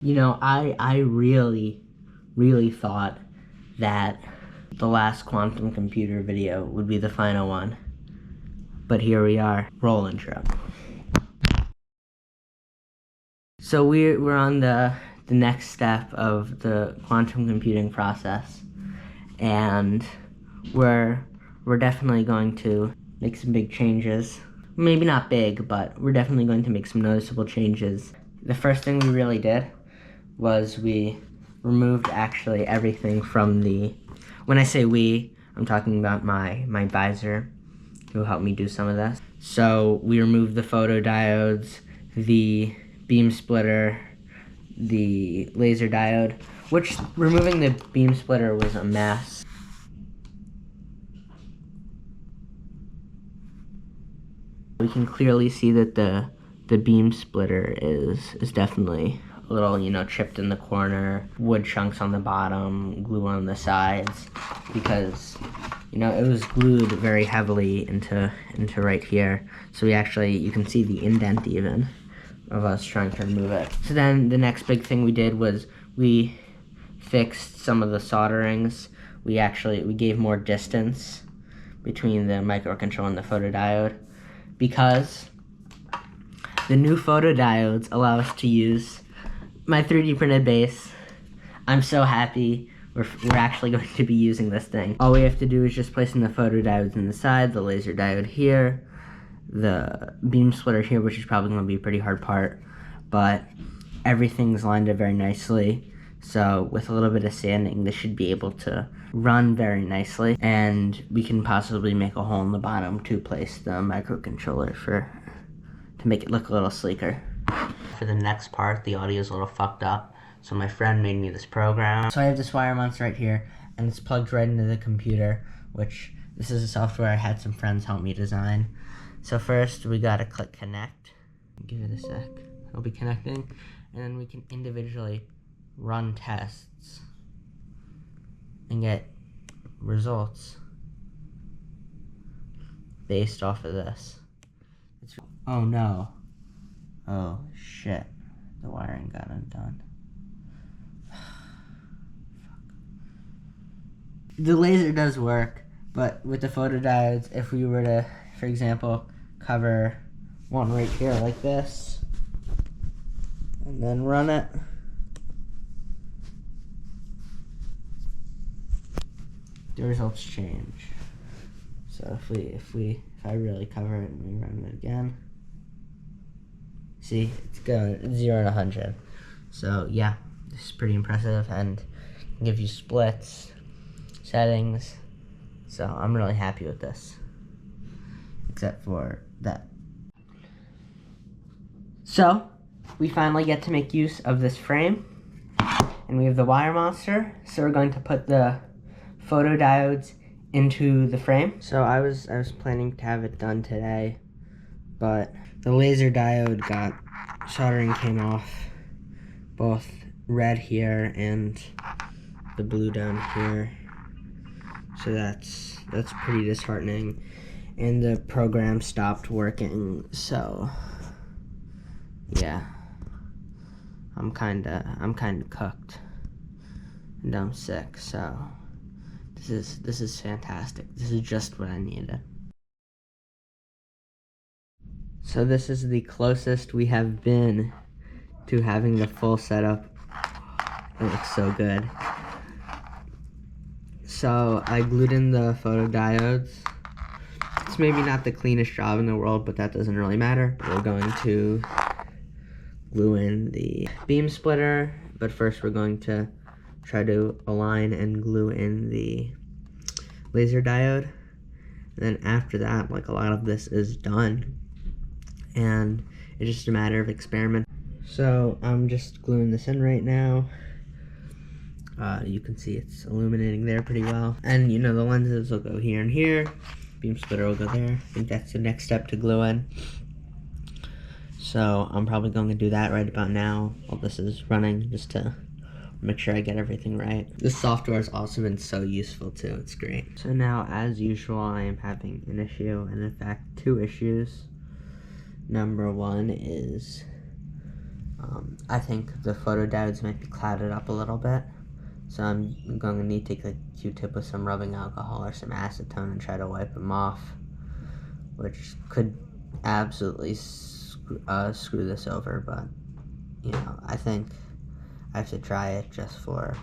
You know, I really, really thought that the last quantum computer video would be the final one. But here we are. Roll intro. So we're on the next step of the quantum computing process. And we're definitely going to make some big changes. Maybe not big, but we're definitely going to make some noticeable changes. The first thing we really did was we removed actually everything from the, when I say we, I'm talking about my advisor who helped me do some of this. So we removed the photodiodes, the beam splitter, the laser diode, which removing the beam splitter was a mess. We can clearly see that the beam splitter is definitely a little, chipped in the corner, wood chunks on the bottom, glue on the sides, because, it was glued very heavily into right here. So you can see the indent even of us trying to remove it. So then the next big thing we did was we fixed some of the solderings. We gave more distance between the microcontroller and the photodiode, because the new photodiodes allow us to use my 3D printed base. I'm so happy we're actually going to be using this thing. All we have to do is just place in the photodiodes in the side, the laser diode here, the beam splitter here, which is probably going to be a pretty hard part, but everything's lined up very nicely. So with a little bit of sanding, this should be able to run very nicely, and we can possibly make a hole in the bottom to place the microcontroller to make it look a little sleeker. For the next part, the audio is a little fucked up, so my friend made me this program. So I have this wire monster right here, and it's plugged right into the computer, which this is a software I had some friends help me design. So first, we gotta click connect. Give it a sec. It'll be connecting, and then we can individually run tests and get results based off of this. Oh no. Oh shit. The wiring got undone. The laser does work, but with the photodiodes, if we were to, for example, cover one right here like this, and then run it, the results change. So if I really cover it and we run it again, see, it's going 0 to 100. So yeah, this is pretty impressive, and can give you splits, settings. So I'm really happy with this, except for that. So we finally get to make use of this frame, and we have the wire monster. So we're going to put the photodiodes into the frame. So I was planning to have it done today, but the laser diode soldering came off, both red here and the blue down here. So that's pretty disheartening, and the program stopped working. So yeah, I'm kinda cooked, and I'm sick. So this is fantastic. This is just what I needed. So this is the closest we have been to having the full setup. It looks so good. So I glued in the photodiodes. It's maybe not the cleanest job in the world, but that doesn't really matter. We're going to glue in the beam splitter, but first we're going to try to align and glue in the laser diode. And then after that, like, a lot of this is done, and it's just a matter of experiment. So I'm just gluing this in right now. You can see it's illuminating there pretty well. And the lenses will go here and here. Beam splitter will go there. I think that's the next step to glue in. So I'm probably going to do that right about now while this is running, just to make sure I get everything right. This software has also been so useful too. It's great. So now, as usual, I am having an issue, and in fact 2 issues. Number 1 is I think the photodiodes might be clouded up a little bit, so I'm going to need to take a Q-tip with some rubbing alcohol or some acetone and try to wipe them off, which could absolutely screw this over, but, you know, I think I have to try it just for,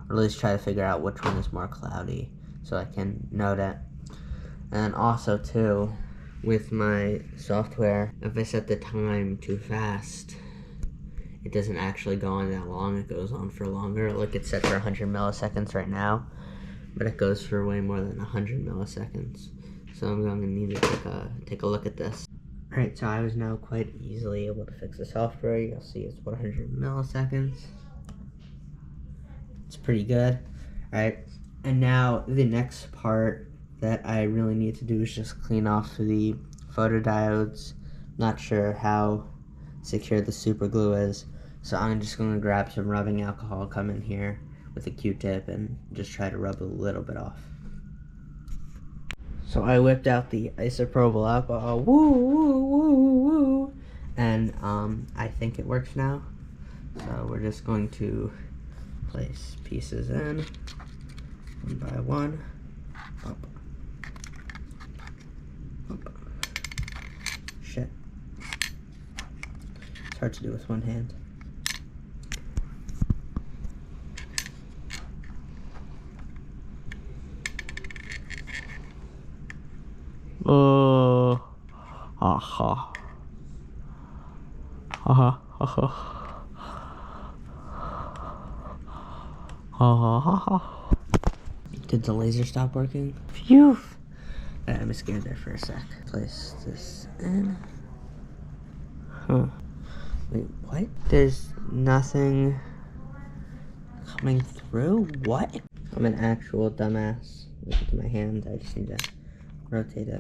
or at least try to figure out which one is more cloudy so I can note it. And also, too, with my software, if I set the time too fast, it doesn't actually go on that long. It goes on for longer. Like, it's set for 100 milliseconds right now, but it goes for way more than 100 milliseconds. So I'm going to need to take a look at this. Alright, so I was now quite easily able to fix the software. You'll see it's 100 milliseconds. It's pretty good. Alright, and now the next part that I really need to do is just clean off the photodiodes. Not sure how secure the super glue is, so I'm just going to grab some rubbing alcohol, come in here with a Q-tip, and just try to rub a little bit off. So I whipped out the isopropyl alcohol, woo, woo, woo, woo, and I think it works now. So we're just going to place pieces in, one by one. Up. Up. Shit. It's hard to do with one hand. Aha. Aha. Aha. Did the laser stop working? Phew. I'm scared there for a sec. Place this in. Huh. Wait, what? There's nothing coming through? What? I'm an actual dumbass. Look at my hand. I just need to rotate it.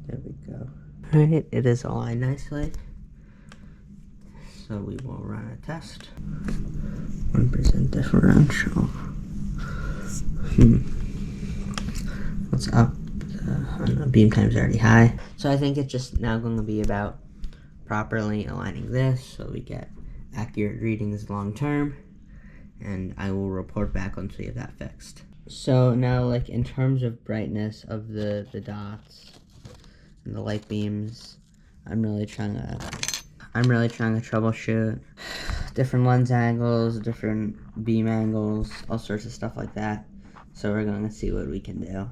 There we go. Alright, it is aligned nicely. So we will run a test. 1% differential. What's up? Beam time's already high. So I think it's just now going to be about properly aligning this so we get accurate readings long term. And I will report back once we have that fixed. So now, like, in terms of brightness of the dots and the light beams, I'm really trying to troubleshoot different lens angles, different beam angles, all sorts of stuff like that. So we're going to see what we can do,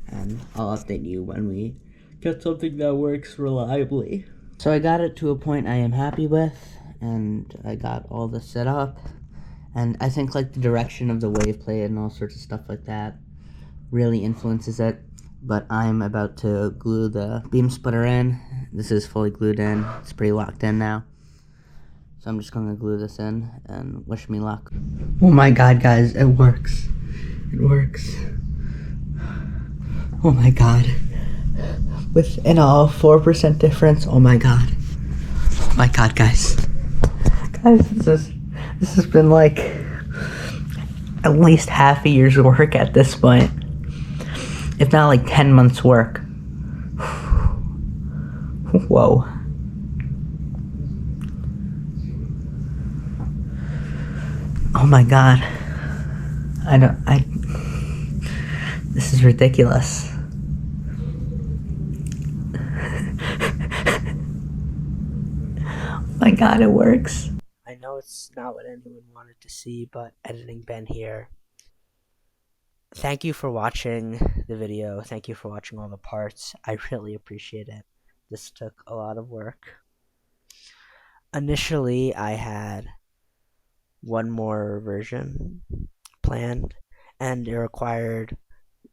and I'll update you when we get something that works reliably. So I got it to a point I am happy with, and I got all this set up, and I think like the direction of the wave plate and all sorts of stuff like that really influences it. But I'm about to glue the beam splitter in. This is fully glued in. It's pretty locked in now. So I'm just going to glue this in and wish me luck. Oh my god, guys, it works. It works. Oh my god. Within all 4% difference. Oh my god. Oh my god, guys. Guys, this has been like at least half a year's work at this point. If not like 10 months work. Whoa. Oh my god. This is ridiculous. Oh my god, it works. I know it's not what anyone wanted to see, but Editing Ben here. Thank you for watching the video. Thank you for watching all the parts. I really appreciate it. This took a lot of work. Initially, I had one more version planned, and it required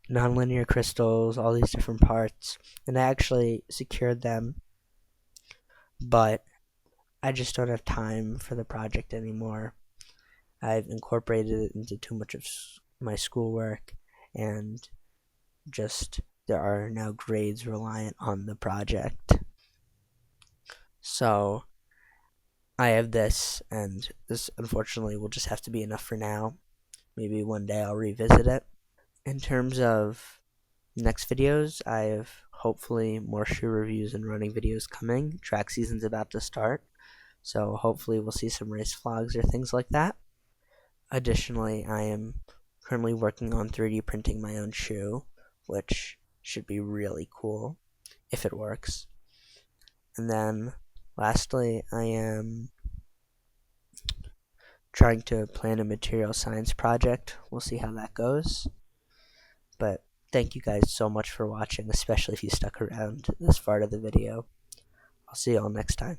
nonlinear crystals, all these different parts, and I actually secured them, but I just don't have time for the project anymore. I've incorporated it into too much of my schoolwork, and just there are now grades reliant on the project. So I have this, and this unfortunately will just have to be enough for now. Maybe one day I'll revisit it. In terms of next videos, I've hopefully more shoe reviews and running videos coming. Track season's about to start, so hopefully we'll see some race vlogs or things like that. Additionally, I am currently working on 3D printing my own shoe, which should be really cool if it works. And then lastly, I am trying to plan a material science project. We'll see how that goes. But thank you guys so much for watching, especially if you stuck around this part of the video. I'll see you all next time.